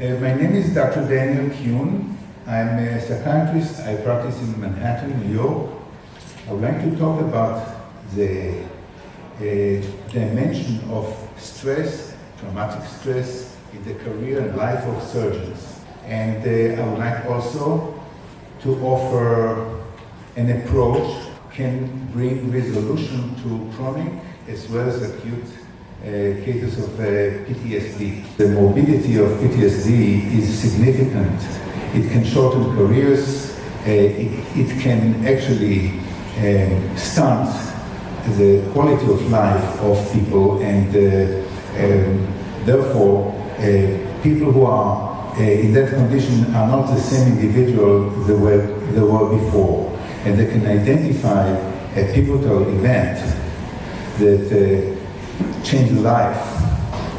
My name is Dr. Daniel Kuhn. I'm a psychiatrist. I practice in Manhattan, New York. I would like to talk about the dimension of stress, traumatic stress, in the career and life of surgeons. And I would like also to offer an approach can bring resolution to chronic as well as acute cases of PTSD. The morbidity of PTSD is significant. It can shorten careers, it can actually stunt the quality of life of people, and therefore people who are in that condition are not the same individual they were before, and they can identify a pivotal event that changed life.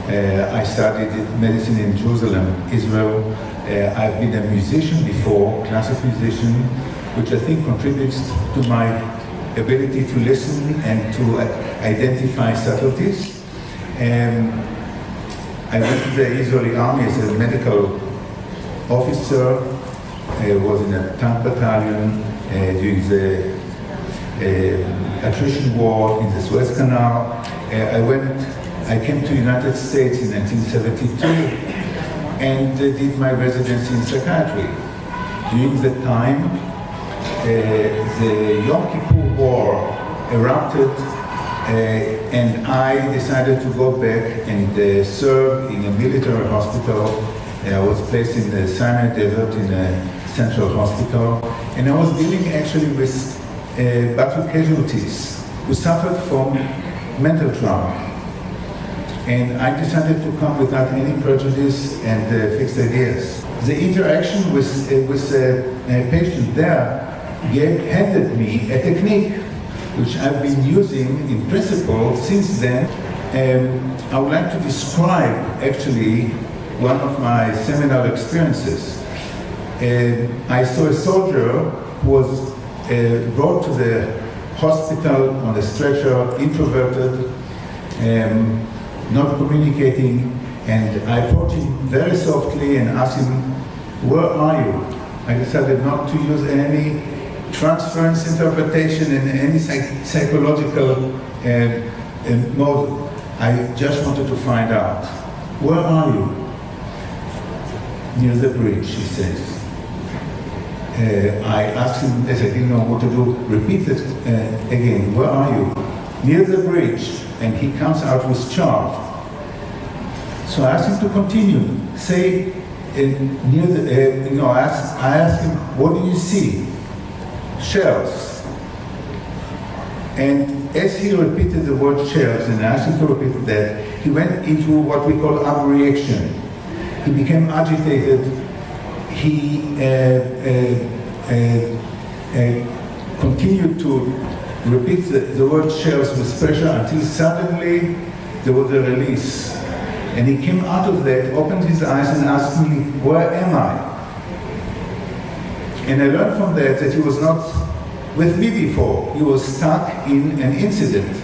I studied medicine in Jerusalem, Israel. I've been a musician before, classical musician, which I think contributes to my ability to listen and to identify subtleties. I went to the Israeli army as a medical officer. I was in a tank battalion during the attrition war in the Suez Canal. I came to the United States in 1972 and did my residency in psychiatry. During that time, the Yom Kippur War erupted, and I decided to go back and serve in a military hospital. I was placed in the Sinai Desert in a central hospital, and I was dealing actually with battle casualties who suffered from mental trauma. And I decided to come without any prejudice and fixed ideas. The interaction with a patient there handed me a technique which I've been using in principle since then. I would like to describe actually one of my seminal experiences. I saw a soldier who was brought to the hospital on a stretcher, introverted, not communicating, and I approached him very softly and asked him, "Where are you?" I decided not to use any transference interpretation and any psychological mode. I just wanted to find out, "Where are you?" "Near the bridge," he says. I asked him, as I didn't know what to do, repeat it again, "Where are you?" "Near the bridge," and he comes out with chart. So I asked him to continue. Say, near the, I asked him, "What do you see?" "Shells." And as he repeated the word shells, and I asked him to repeat that, he went into what we call overreaction. He became agitated. He continued to repeat the word shells with pressure until suddenly there was a release. And he came out of that, opened his eyes and asked me, "Where am I?" And I learned from that he was not with me before. He was stuck in an incident.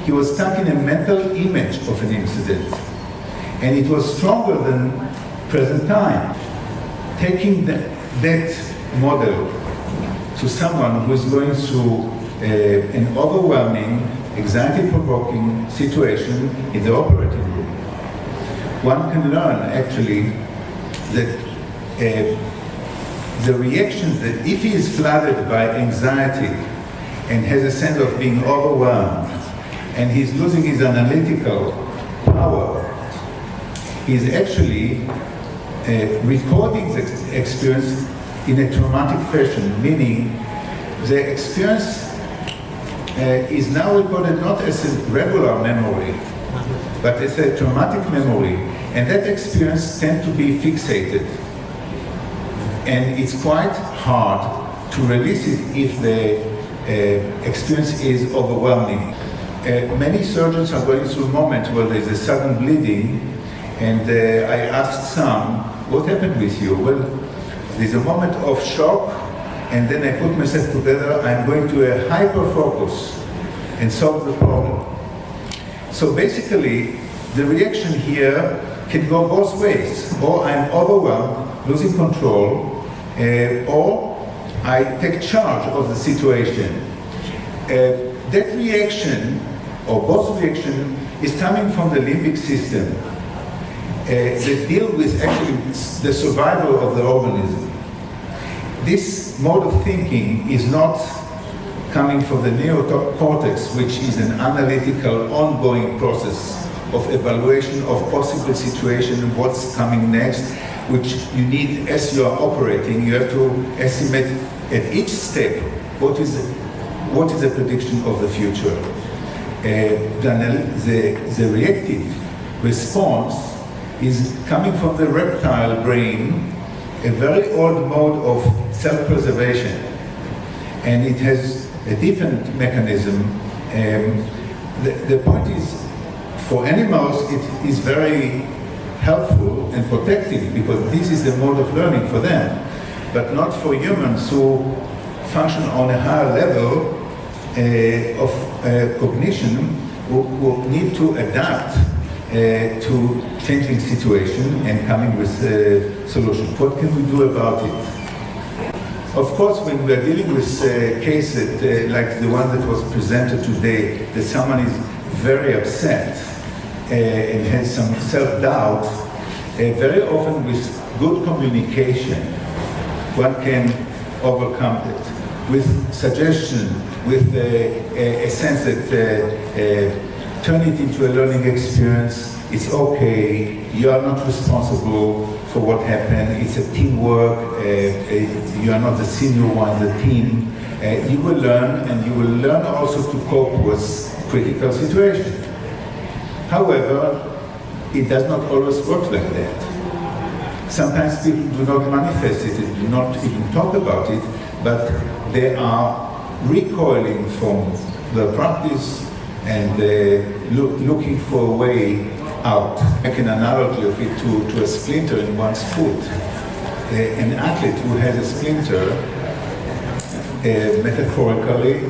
He was stuck in a mental image of an incident. And it was stronger than present time. Taking that model to someone who is going through an overwhelming, anxiety-provoking situation in the operating room, one can learn actually that the reactions that if he is flooded by anxiety and has a sense of being overwhelmed and he's losing his analytical power, he's actually recording the experience in a traumatic fashion, meaning the experience is now recorded not as a regular memory, but as a traumatic memory, and that experience tends to be fixated. And it's quite hard to release it if the experience is overwhelming. Many surgeons are going through moments where there's a sudden bleeding, and I asked some, "What happened with you?" "Well, there's a moment of shock, and then I put myself together, I'm going to a hyper-focus and solve the problem." So basically, the reaction here can go both ways. Or I'm overwhelmed, losing control, or I take charge of the situation. That reaction, or both reaction, is coming from the limbic system that deal with actually the survival of the organism. This mode of thinking is not coming from the neocortex, which is an analytical, ongoing process of evaluation of possible situation, what's coming next, which you need as you are operating. You have to estimate at each step what is the prediction of the future. The reactive response is coming from the reptile brain, a very old mode of self-preservation, and it has a different mechanism. The point is, for animals, it is very helpful and protective because this is the mode of learning for them, but not for humans who function on a higher level of cognition, who need to adapt to changing situation and coming with a solution. What can we do about it? Of course, when we are dealing with a case that, like the one that was presented today, that someone is very upset and has some self-doubt, very often with good communication, one can overcome it. With suggestion, with a sense that turn it into a learning experience, it's okay, you are not responsible for what happened, it's a teamwork, you are not the senior one, the team. You will learn, and you will learn also to cope with critical situations. However, it does not always work like that. Sometimes people do not manifest it, do not even talk about it, but they are recoiling from the practice and looking for a way out. Make an analogy of it to a splinter in one's foot. An athlete who has a splinter, metaphorically,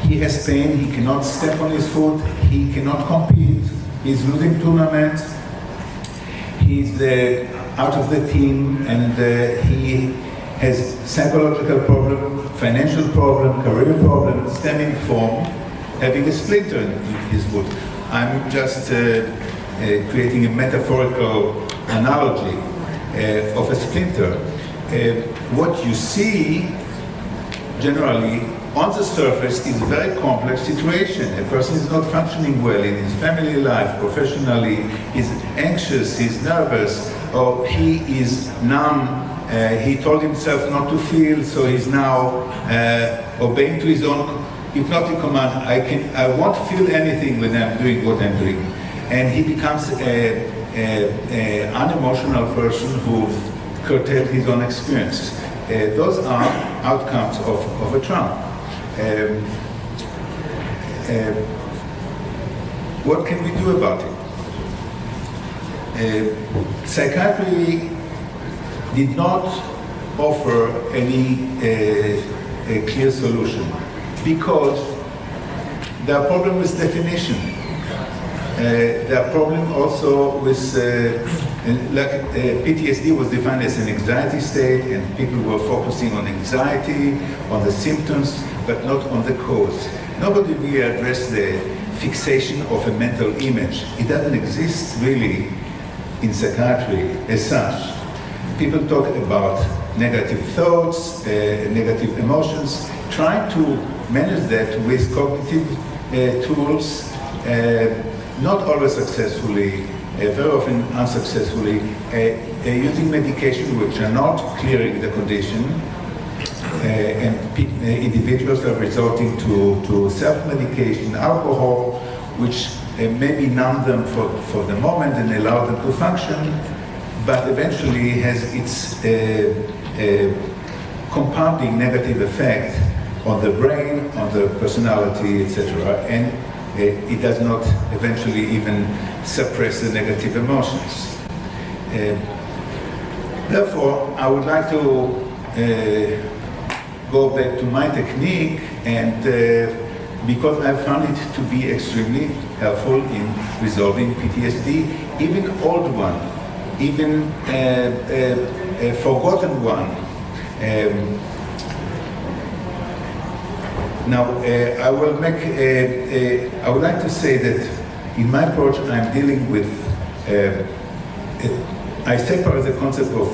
he has pain, he cannot step on his foot, he cannot compete, he's losing tournaments, he's out of the team, and he has psychological problem, financial problem, career problem, stemming from having a splinter in his foot. I'm just creating a metaphorical analogy of a splinter. What you see generally on the surface is a very complex situation. A person is not functioning well in his family life, professionally, he's anxious, he's nervous, or he is numb. He told himself not to feel, so he's now obeying to his own hypnotic command. I won't feel anything when I'm doing what I'm doing. And he becomes an unemotional person who curtails his own experience. Those are outcomes of a trauma. What can we do about it? Psychiatry did not offer any a clear solution because there are problems with definition. There are problems also with, PTSD was defined as an anxiety state, and people were focusing on anxiety, on the symptoms, but not on the cause. Nobody really addressed the fixation of a mental image. It doesn't exist really in psychiatry as such. People talk about negative thoughts, negative emotions, trying to manage that with cognitive tools, not always successfully, very often unsuccessfully, using medication which are not clearing the condition, and individuals are resorting to self-medication, alcohol, which maybe numb them for the moment and allow them to function, but eventually has its compounding negative effect on the brain, on the personality, etc. And it does not eventually even suppress the negative emotions. Therefore, I would like to go back to my technique and because I found it to be extremely helpful in resolving PTSD, even old one, even a forgotten one. Now, I would like to say that in my approach, I'm dealing with, I separate the concept of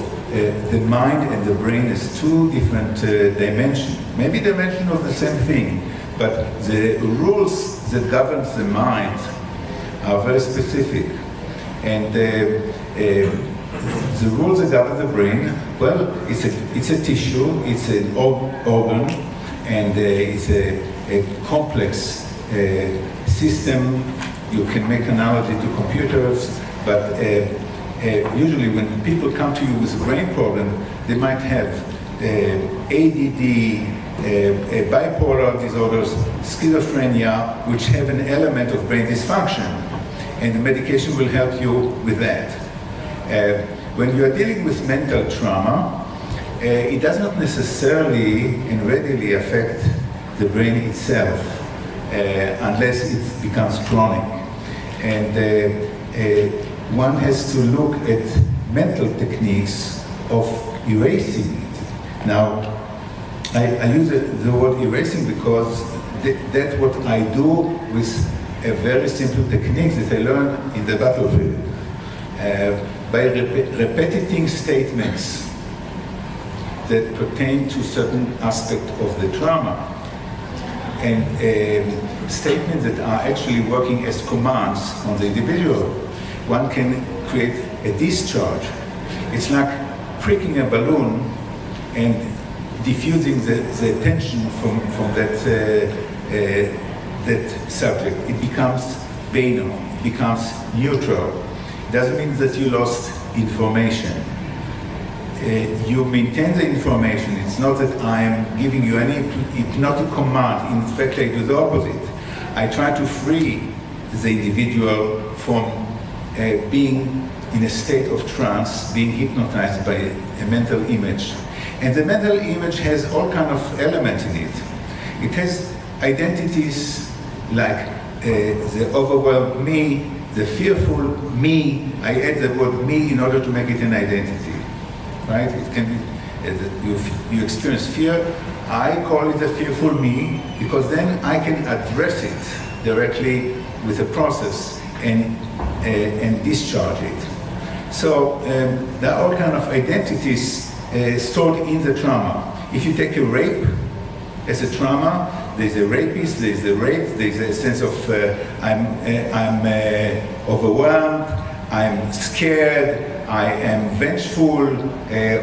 the mind and the brain as two different dimensions, maybe dimensions of the same thing, but the rules that govern the mind are very specific. And the rules that govern the brain, well, it's a tissue, it's an organ, and it's a complex system. You can make analogy to computers, but usually when people come to you with a brain problem, they might have ADD, bipolar disorders, schizophrenia, which have an element of brain dysfunction, and the medication will help you with that. When you are dealing with mental trauma, it does not necessarily and readily affect the brain itself unless it becomes chronic. And one has to look at mental techniques of erasing it. Now, I use the word erasing because that's what I do with a very simple technique that I learned in the battlefield. By repeating statements that pertain to certain aspect of the trauma, and statements that are actually working as commands on the individual, one can create a discharge. It's like pricking a balloon and diffusing the tension from that subject. It becomes banal, it becomes neutral. It doesn't mean that you lost information. You maintain the information. It's not that I'm giving you any hypnotic command. In fact, I do the opposite. I try to free the individual from being in a state of trance, being hypnotized by a mental image. And the mental image has all kind of elements in it. It has identities like the overwhelmed me, the fearful me. I add the word me in order to make it an identity. Right? It can be, you experience fear, I call it the fearful me, because then I can address it directly with a process and discharge it. So there are all kind of identities stored in the trauma. If you take a rape as a trauma, there's a rapist, there's a rape, there's a sense of I'm overwhelmed, I'm scared, I am vengeful,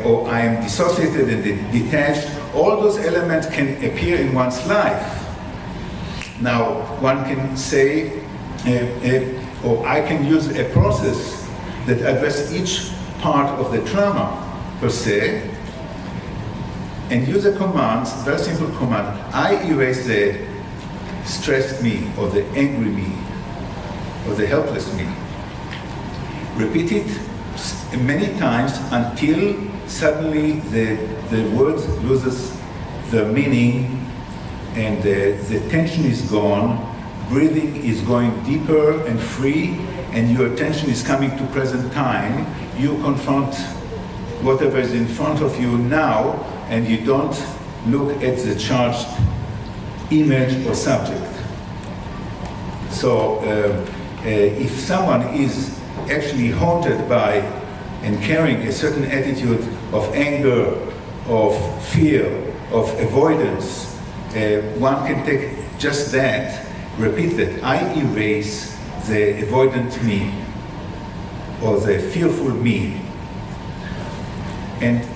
or I am dissociated and detached. All those elements can appear in one's life. Now, one can say, or I can use a process that addresses each part of the trauma per se, and use a command, very simple command. I erase the stressed me, or the angry me, or the helpless me. Repeat it many times until suddenly the words loses their meaning and the tension is gone, breathing is going deeper and free, and your attention is coming to present time. You confront whatever is in front of you now, and you don't look at the charged image or subject. So if someone is actually haunted by and carrying a certain attitude of anger, of fear, of avoidance, one can take just that, repeat that. I erase the avoidant me, or the fearful me. And,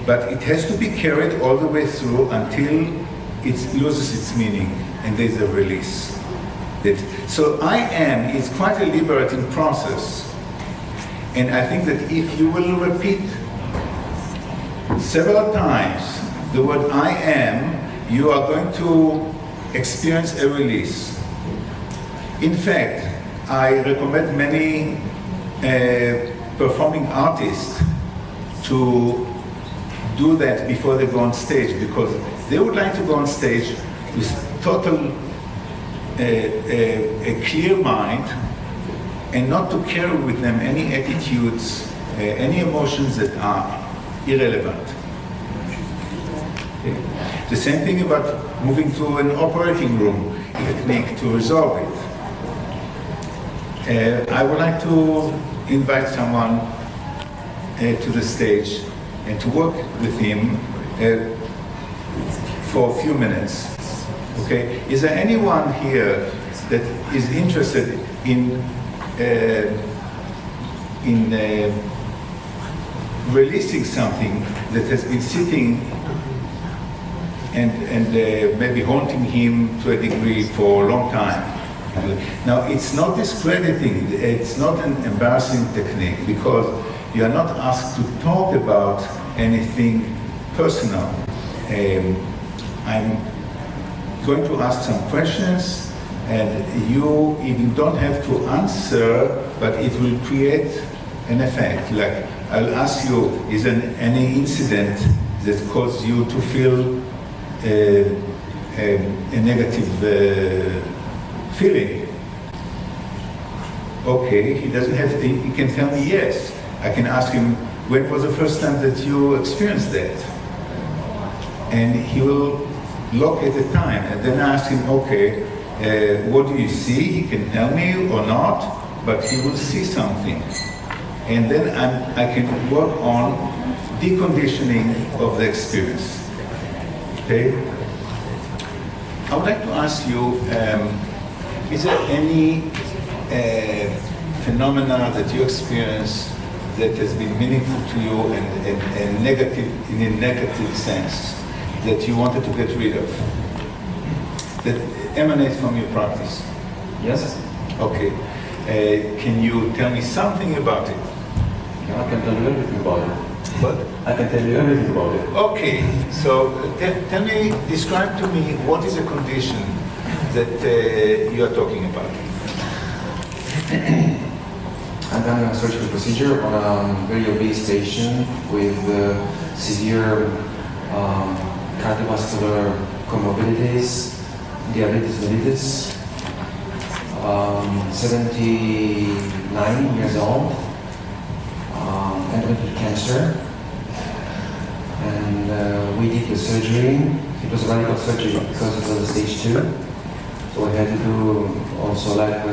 but it has to be carried all the way through until it loses its meaning, and there's a release. So I am is quite a liberating process. And I think that if you will repeat several times the word I am, you are going to experience a release. In fact, I recommend many performing artists to do that before they go on stage, because they would like to go on stage with total a clear mind and not to carry with them any attitudes, any emotions that are irrelevant. Okay. The same thing about moving to an operating room technique to resolve it. I would like to invite someone to the stage and to work with him for a few minutes. Okay? Is there anyone here that is interested in releasing something that has been sitting and maybe haunting him to a degree for a long time? Now, it's not discrediting, it's not an embarrassing technique, because you are not asked to talk about anything personal. I'm going to ask some questions, and you even don't have to answer, but it will create an effect. Like, I'll ask you, is there any incident that caused you to feel a negative feeling? Okay, he doesn't have to, he can tell me yes. I can ask him, when was the first time that you experienced that? And he will locate the time, and then I ask him, okay, what do you see? He can tell me or not, but he will see something. And then I can work on deconditioning of the experience. Okay? I would like to ask you, is there any phenomena that you experience that has been meaningful to you and negative, in a negative sense, that you wanted to get rid of, that emanates from your practice? Yes. Okay. Can you tell me something about it? Yeah, I can tell you everything about it. What? I can tell you everything about it. Okay. So tell me, describe to me what is the condition that you are talking about. I've done a surgical procedure on a very obese patient with severe cardiovascular comorbidities, diabetes mellitus, 79 years old, endometrial cancer, and we did the surgery. It was a radical surgery because it was a stage 2, so we had to do also like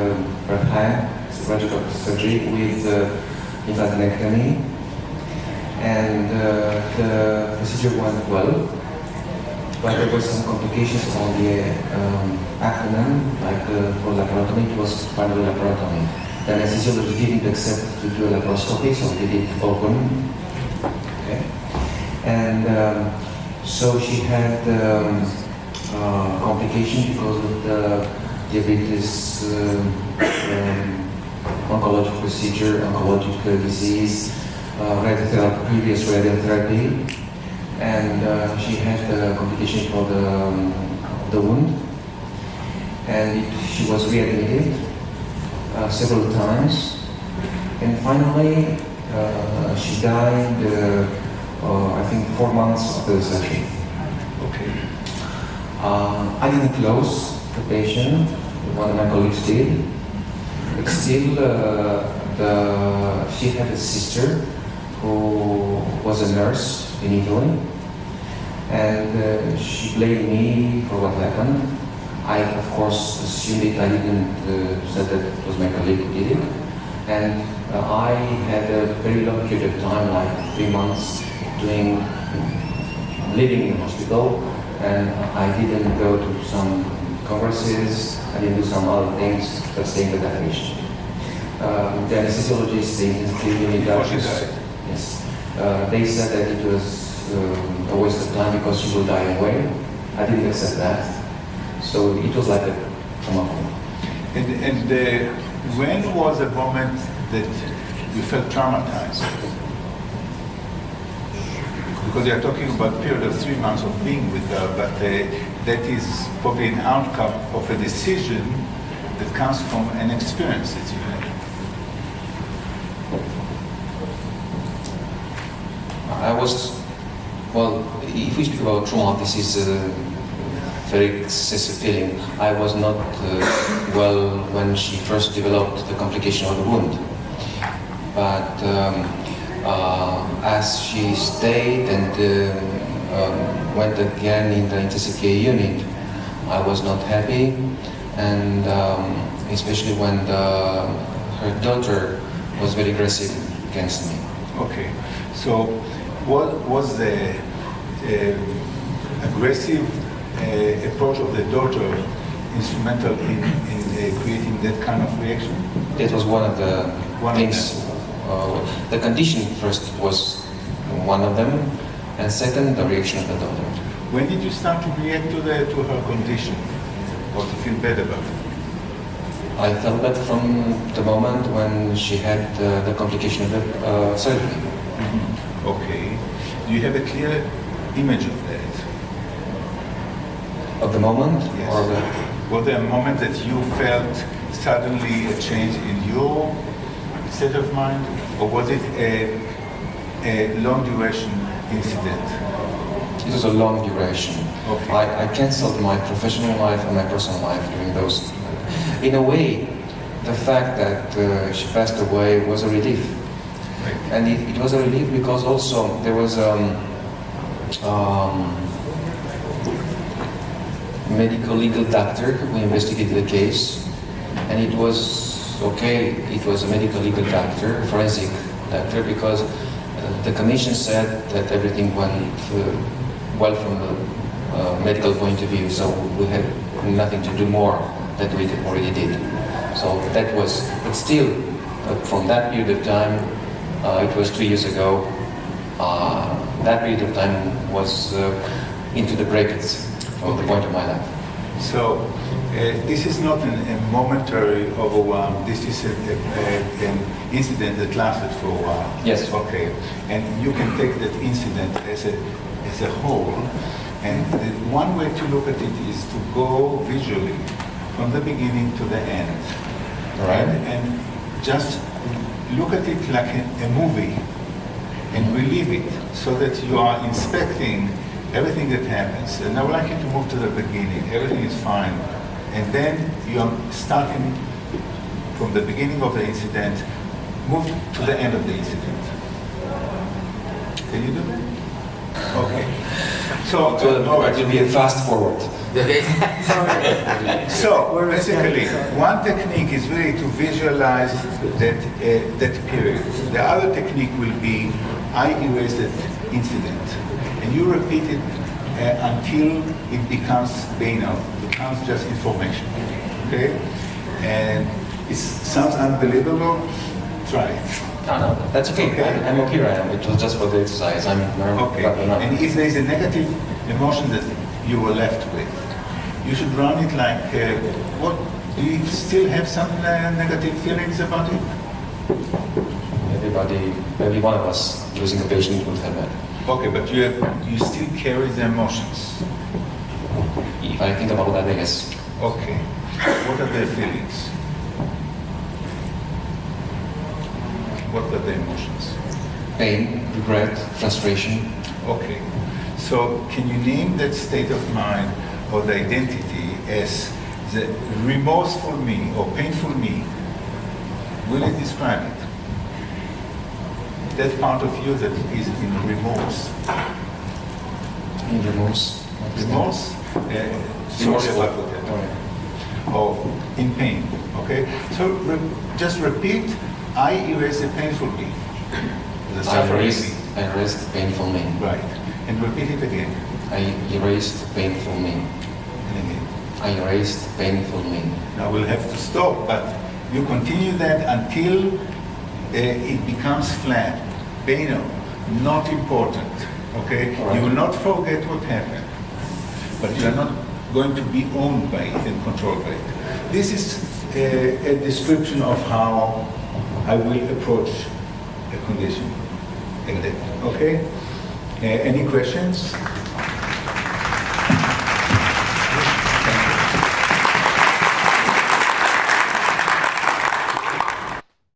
radical surgery with lymphadenectomy, and the procedure went well. But there were some complications on the abdomen, like for laparotomy, it was primary laparotomy. The anesthesiologist didn't accept to do a laparoscopy, so we did it open. Okay. And so she had complication because of the diabetes, oncologic procedure, oncologic disease, previous radiotherapy. And she had complication for the wound, and she was readmitted several times, and finally she died I think 4 months after the surgery. Okay. I didn't close the patient, one of my colleagues did, but still she had a sister who was a nurse in Italy, and she blamed me for what happened. I, of course, assumed it. I didn't say that it was my colleague who did it. And I had a very long period of time, like 3 months, living in hospital, and I didn't go to some congresses, I didn't do some other things, but staying with that patient. The anesthesiologist, the intensive unit doctors, yes. They said that it was a waste of time because she will die anyway. I didn't accept that. So it was like a trauma for me. And when was the moment that you felt traumatized? Because you are talking about a period of 3 months of being with her, but that is probably an outcome of a decision that comes from an experience that you had. I was, well, if we speak about trauma, this is very excessive feeling. I was not well when she first developed the complication of the wound. But as she stayed and went again in the intensive care unit, I was not happy, and especially when her daughter was very aggressive against me. Okay, so what was the aggressive approach of the daughter instrumental in creating that kind of reaction? That was one of the things. The condition first was one of them, and second, the reaction of the daughter. When did you start to react to her condition, or to feel bad about it? I felt that from the moment when she had the complication of the surgery. Mm-hmm. Okay. Do you have a clear image of that? Of the moment? Yes. Or Was there a moment that you felt suddenly a change in your state of mind, or was it a long duration incident? It was a long duration. Okay. I canceled my professional life and my personal life during those. In a way, the fact that she passed away was a relief. Right. And it was a relief because also there was medical legal doctor who investigated the case, and it was okay. It was a medical legal doctor, forensic doctor, because the commission said that everything went well from the medical point of view, so we had nothing to do more that we already did. So that was, but still, from that period of time, it was 3 years ago, that period of time was into the brackets of the point of my life. So this is not a momentary overwhelm. This is an incident that lasted for a while. Yes. Okay. And you can take that incident as a whole. And one way to look at it is to go visually from the beginning to the end. Right. And just look at it like a movie and relive it so that you are inspecting everything that happens. And I would like you to move to the beginning. Everything is fine. And then you're starting from the beginning of the incident, move to the end of the incident. Can you do that? Okay. So, It will be a fast forward. So basically, one technique is really to visualize that period. The other technique will be, I erase that incident. And you repeat it until it becomes banal, becomes just information. Okay? And it sounds unbelievable. Try it. No, that's okay. Okay. I'm okay right now. It was just for the exercise. Okay. And if there is a negative emotion that you were left with, you should run it like, what? Do you still have some negative feelings about it? Every one of us losing a patient would have that. Okay, but you still carry the emotions. If I think about that, I guess. Okay. What are the feelings? What are the emotions? Pain, regret, frustration. Okay. So can you name that state of mind or the identity as the remorseful me or painful me? Will you describe it? That part of you that is in remorse. In remorse. Remorse? Sorry about that. Or in pain. Okay? So just repeat, I erase the painful me. The suffering me. I erased the painful me. Right. And repeat it again. I erased the painful me. And again. I erased the painful me. Now we'll have to stop, but you continue that until it becomes flat, banal, not important. Okay? Right. You will not forget what happened, but you are not going to be owned by it and controlled by it. This is a description of how I will approach a condition. Okay? Any questions?